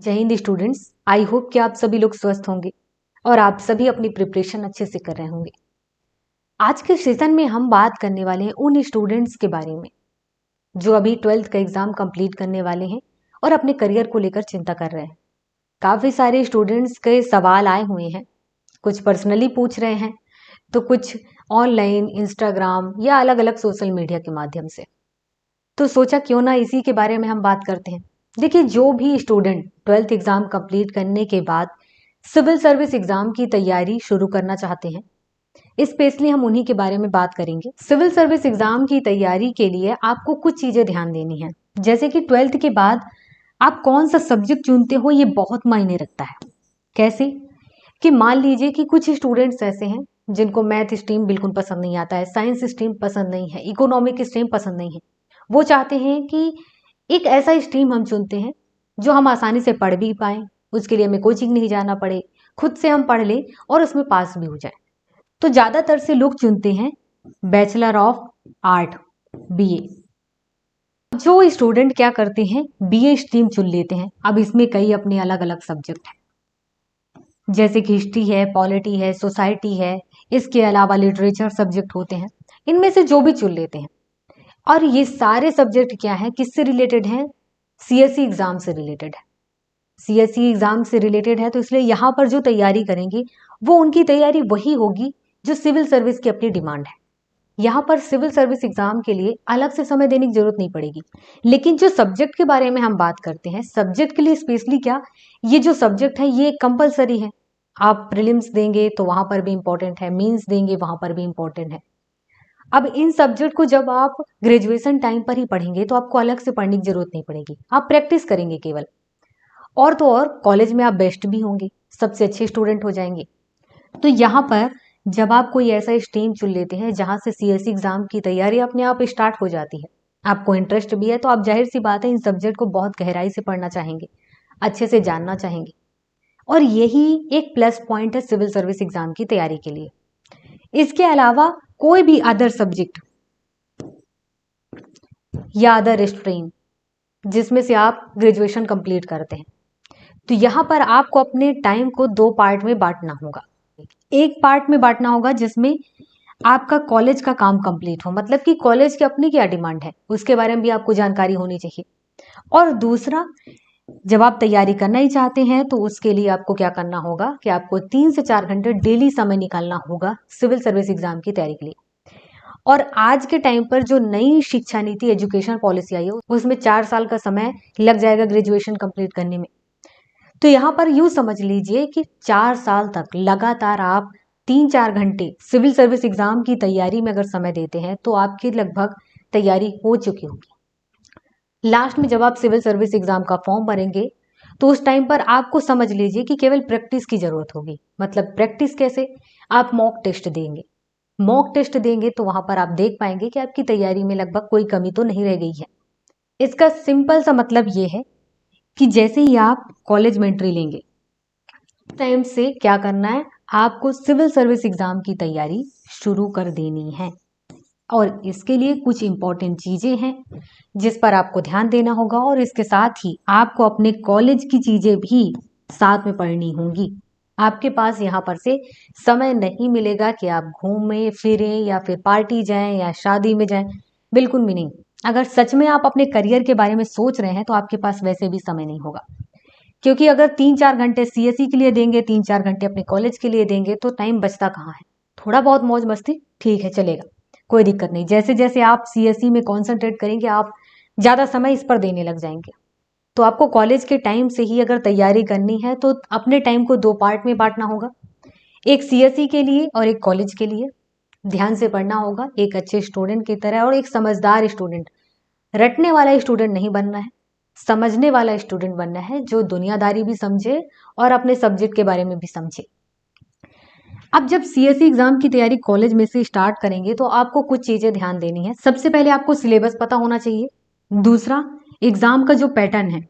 जय Hind students. I hope कि आप सभी लोग स्वस्थ होंगे और आप सभी अपनी प्रिपरेशन अच्छे से कर रहे होंगे। आज के सेशन में हम बात करने वाले हैं उन स्टूडेंट्स के बारे में जो अभी 12th का एग्जाम कंप्लीट करने वाले हैं और अपने करियर को लेकर चिंता कर रहे हैं। काफ़ी सारे स्टूडेंट्स के सवाल आए हुए हैं, कुछ पर्सनली पूछ रहे हैं तो कुछ ऑनलाइन, इंस्टाग्राम या अलग अलग सोशल मीडिया के माध्यम से। तो सोचा क्यों ना इसी के बारे में हम बात करते हैं। देखिए, जो भी स्टूडेंट 12th एग्जाम कंप्लीट करने के बाद सिविल सर्विस एग्जाम की तैयारी शुरू करना चाहते हैं, स्पेशली हम उन्हीं के बारे में बात करेंगे। सिविल सर्विस एग्जाम की तैयारी के लिए आपको कुछ चीजें ध्यान देनी है, जैसे कि 12th के बाद आप कौन सा सब्जेक्ट चुनते हो ये बहुत मायने रखता है। कैसे कि मान लीजिए कि कुछ स्टूडेंट्स ऐसे हैं जिनको मैथ स्ट्रीम बिल्कुल पसंद नहीं आता है, साइंस स्ट्रीम पसंद नहीं है, इकोनॉमिक स्ट्रीम पसंद नहीं है। वो चाहते हैं कि एक ऐसा स्ट्रीम हम चुनते हैं जो हम आसानी से पढ़ भी पाएं, उसके लिए हमें कोचिंग नहीं जाना पड़े, खुद से हम पढ़ लें और उसमें पास भी हो जाए। तो ज़्यादातर से लोग चुनते हैं बैचलर ऑफ आर्ट, बीए। जो स्टूडेंट क्या करते हैं, बीए स्ट्रीम चुन लेते हैं। अब इसमें कई अपने अलग अलग सब्जेक्ट हैं, जैसे कि हिस्ट्री है, पॉलिटी है, सोसाइटी है, इसके अलावा लिटरेचर सब्जेक्ट होते हैं। इनमें से जो भी चुन लेते हैं। और ये सारे सब्जेक्ट क्या है, किससे रिलेटेड हैं? सीएससी एग्जाम से रिलेटेड है। सीएससी एग्जाम से रिलेटेड है तो इसलिए यहाँ पर जो तैयारी करेंगे वो उनकी तैयारी वही होगी जो सिविल सर्विस की अपनी डिमांड है। यहाँ पर सिविल सर्विस एग्जाम के लिए अलग से समय देने की जरूरत नहीं पड़ेगी। लेकिन जो सब्जेक्ट के बारे में हम बात करते हैं, सब्जेक्ट के लिए स्पेशली क्या, ये जो सब्जेक्ट है ये कंपलसरी है। आप प्रीलिम्स देंगे तो वहां पर भी इंपॉर्टेंट है, मेंस देंगे वहां पर भी इंपॉर्टेंट है। अब इन सब्जेक्ट को जब आप ग्रेजुएशन टाइम पर ही पढ़ेंगे तो आपको अलग से पढ़ने की जरूरत नहीं पड़ेगी, आप प्रैक्टिस करेंगे केवल। और तो और कॉलेज में आप बेस्ट भी होंगे, सबसे अच्छे स्टूडेंट हो जाएंगे। तो यहाँ पर जब आप कोई ऐसा स्ट्रीम चुन लेते हैं जहां से सीएससी एग्जाम की तैयारी अपने आप स्टार्ट हो जाती है, आपको इंटरेस्ट भी है, तो आप जाहिर सी बात है इन सब्जेक्ट को बहुत गहराई से पढ़ना चाहेंगे, अच्छे से जानना चाहेंगे। और यही एक प्लस पॉइंट है सिविल सर्विस एग्जाम की तैयारी के लिए। इसके अलावा कोई भी अदर सब्जेक्ट या अदर स्ट्रीम जिसमें से आप ग्रेजुएशन कंप्लीट करते हैं, तो यहाँ पर आपको अपने टाइम को दो पार्ट में बांटना होगा। एक पार्ट में बांटना होगा जिसमें आपका कॉलेज का काम कंप्लीट हो, मतलब कि कॉलेज की अपनी क्या डिमांड है उसके बारे में भी आपको जानकारी होनी चाहिए। और दूसरा, जब आप तैयारी करना ही चाहते हैं तो उसके लिए आपको क्या करना होगा कि आपको 3 से 4 घंटे डेली समय निकालना होगा सिविल सर्विस एग्जाम की तैयारी के लिए। और आज के टाइम पर जो नई शिक्षा नीति, एजुकेशन पॉलिसी आई है, उसमें 4 साल का समय लग जाएगा ग्रेजुएशन कंप्लीट करने में। तो यहाँ पर यूं समझ लीजिए कि 4 साल तक लगातार आप 3-4 घंटे सिविल सर्विस एग्जाम की तैयारी में अगर समय देते हैं तो आपकी लगभग तैयारी हो चुकी होगी। लास्ट में जब आप सिविल सर्विस एग्जाम का फॉर्म भरेंगे तो उस टाइम पर आपको समझ लीजिए कि केवल प्रैक्टिस की जरूरत होगी। मतलब प्रैक्टिस कैसे? आप मॉक टेस्ट देंगे। मॉक टेस्ट देंगे तो वहां पर आप देख पाएंगे कि आपकी तैयारी में लगभग कोई कमी तो नहीं रह गई है। इसका सिंपल सा मतलब ये है कि जैसे ही आप कॉलेज में एंट्री लेंगे, टाइम से क्या करना है, आपको सिविल सर्विस एग्जाम की तैयारी शुरू कर देनी है। और इसके लिए कुछ इंपॉर्टेंट चीजें हैं जिस पर आपको ध्यान देना होगा, और इसके साथ ही आपको अपने कॉलेज की चीजें भी साथ में पढ़नी होंगी। आपके पास यहाँ पर से समय नहीं मिलेगा कि आप घूमें फिरें या फिर पार्टी जाएं या शादी में जाएं, बिल्कुल भी नहीं। अगर सच में आप अपने करियर के बारे में सोच रहे हैं तो आपके पास वैसे भी समय नहीं होगा, क्योंकि अगर 3-4 घंटे सीएससी के लिए देंगे, 3-4 घंटे अपने कॉलेज के लिए देंगे तो टाइम बचता कहाँ है। थोड़ा बहुत मौज मस्ती ठीक है, चलेगा, कोई दिक्कत नहीं। जैसे जैसे आप सीएससी में कॉन्सेंट्रेट करेंगे आप ज्यादा समय इस पर देने लग जाएंगे। तो आपको कॉलेज के टाइम से ही अगर तैयारी करनी है तो अपने टाइम को दो पार्ट में बांटना होगा, एक सीएससी के लिए और एक कॉलेज के लिए। ध्यान से पढ़ना होगा एक अच्छे स्टूडेंट की तरह, और एक समझदार स्टूडेंट। रटने वाला स्टूडेंट नहीं बनना है, समझने वाला स्टूडेंट बनना है जो दुनियादारी भी समझे और अपने सब्जेक्ट के बारे में भी समझे। अब जब सीएससी एग्जाम की तैयारी कॉलेज में से स्टार्ट करेंगे तो आपको कुछ चीजें ध्यान देनी है। सबसे पहले आपको सिलेबस पता होना चाहिए। दूसरा, एग्जाम का जो पैटर्न है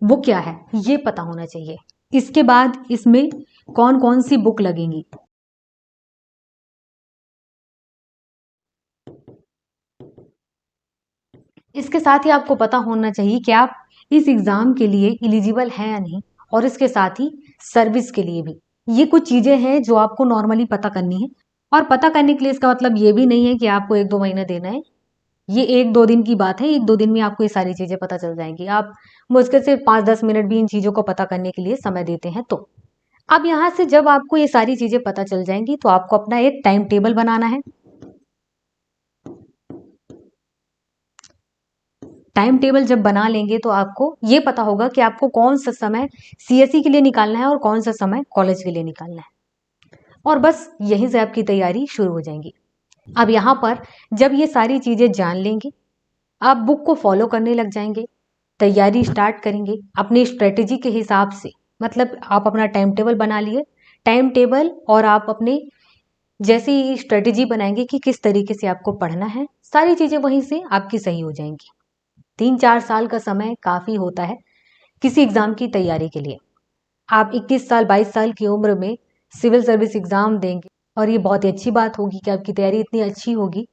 वो क्या है ये पता होना चाहिए। इसके बाद इसमें कौन कौन सी बुक लगेंगी, इसके साथ ही आपको पता होना चाहिए कि आप इस एग्ज़ाम के लिए एलिजिबल हैं या नहीं, और इसके साथ ही सर्विस के लिए भी। ये कुछ चीज़ें हैं जो आपको नॉर्मली पता करनी है, और पता करने के लिए इसका मतलब ये भी नहीं है कि आपको 1-2 महीने देना है। ये 1-2 दिन की बात है, 1-2 दिन में आपको ये सारी चीज़ें पता चल जाएँगी। आप मुश्किल से 5-10 मिनट भी इन चीज़ों को पता करने के लिए समय देते हैं तो। अब यहाँ से जब आपको ये सारी चीज़ें पता चल जाएँगी तो आपको अपना एक टाइम टेबल बनाना है। टाइम टेबल जब बना लेंगे तो आपको ये पता होगा कि आपको कौन सा समय सीएसई के लिए निकालना है और कौन सा समय कॉलेज के लिए निकालना है, और बस यहीं से आपकी तैयारी शुरू हो जाएगी। अब यहाँ पर जब ये सारी चीज़ें जान लेंगे, आप बुक को फॉलो करने लग जाएंगे, तैयारी स्टार्ट करेंगे अपनी स्ट्रेटेजी के हिसाब से। मतलब आप अपना टाइम टेबल बना लिए, टाइम टेबल और आप अपने जैसे ही स्ट्रेटेजी बनाएंगे कि किस तरीके से आपको पढ़ना है, सारी चीज़ें वहीं से आपकी सही हो जाएंगी। 3-4 साल का समय काफ़ी होता है किसी एग्ज़ाम की तैयारी के लिए। आप 21 साल 22 साल की उम्र में सिविल सर्विस एग्ज़ाम देंगे, और ये बहुत ही अच्छी बात होगी कि आपकी तैयारी इतनी अच्छी होगी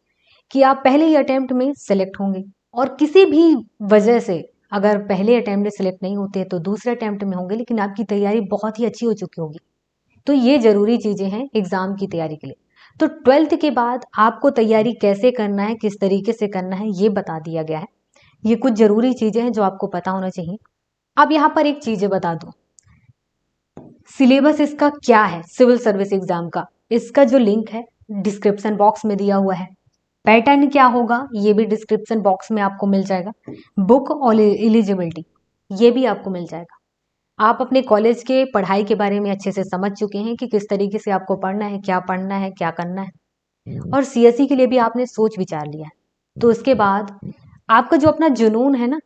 कि आप पहले ही अटेम्प्ट में सेलेक्ट होंगे, और किसी भी वजह से अगर पहले अटेम्प्ट में सेलेक्ट नहीं होते तो दूसरे अटेम्प्ट में होंगे, लेकिन आपकी तैयारी बहुत ही अच्छी हो चुकी होगी। तो ये ज़रूरी चीज़ें हैं एग्ज़ाम की तैयारी के लिए। तो 12th के बाद आपको तैयारी कैसे करना है, किस तरीके से करना है, ये बता दिया गया है। ये कुछ ज़रूरी चीज़ें हैं जो आपको पता होना चाहिए। अब यहाँ पर एक चीज़ें बता दूँ, सिलेबस इसका क्या है सिविल सर्विस एग्ज़ाम का, इसका जो लिंक है डिस्क्रिप्शन बॉक्स में दिया हुआ है। पैटर्न क्या होगा ये भी डिस्क्रिप्शन बॉक्स में आपको मिल जाएगा। बुक और एलिजिबिलिटी ये भी आपको मिल जाएगा। आप अपने कॉलेज के पढ़ाई के बारे में अच्छे से समझ चुके हैं कि किस तरीके से आपको पढ़ना है, क्या पढ़ना है, क्या करना है, और सीएसई के लिए भी आपने सोच विचार लिया है। तो उसके बाद आपका जो अपना जुनून है ना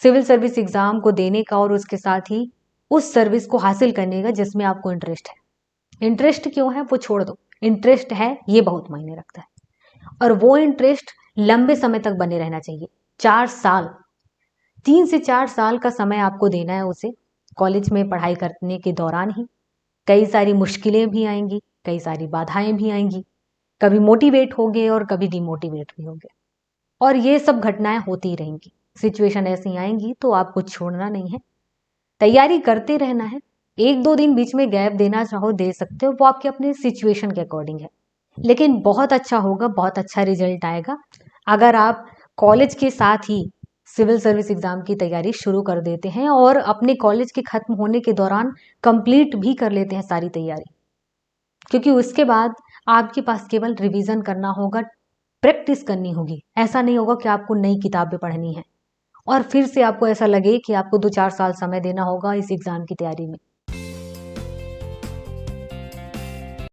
सिविल सर्विस एग्जाम को देने का, और उसके साथ ही उस सर्विस को हासिल करने का जिसमें आपको इंटरेस्ट है। इंटरेस्ट क्यों है वो छोड़ दो, इंटरेस्ट है ये बहुत मायने रखता है, और वो इंटरेस्ट लंबे समय तक बने रहना चाहिए। 4 साल, 3 से 4 साल का समय आपको देना है उसे। कॉलेज में पढ़ाई करने के दौरान ही कई सारी मुश्किलें भी आएंगी, कई सारी बाधाएं भी आएंगी, कभी मोटिवेट होगे और कभी डिमोटिवेट भी होगे, और ये सब घटनाएं होती रहेंगी। सिचुएशन ऐसी आएंगी तो आपको छोड़ना नहीं है, तैयारी करते रहना है। 1-2 दिन बीच में गैप देना चाहो दे सकते हो, वो आपके अपने सिचुएशन के अकॉर्डिंग है, लेकिन बहुत अच्छा होगा, बहुत अच्छा रिजल्ट आएगा अगर आप कॉलेज के साथ ही सिविल सर्विस एग्जाम की तैयारी शुरू कर देते हैं और अपने कॉलेज के खत्म होने के दौरान कंप्लीट भी कर लेते हैं सारी तैयारी। क्योंकि उसके बाद आपके पास केवल रिवीजन करना होगा, प्रैक्टिस करनी होगी। ऐसा नहीं होगा कि आपको नई किताबें पढ़नी है और फिर से आपको ऐसा लगे कि आपको 2-4 साल समय देना होगा इस एग्जाम की तैयारी में।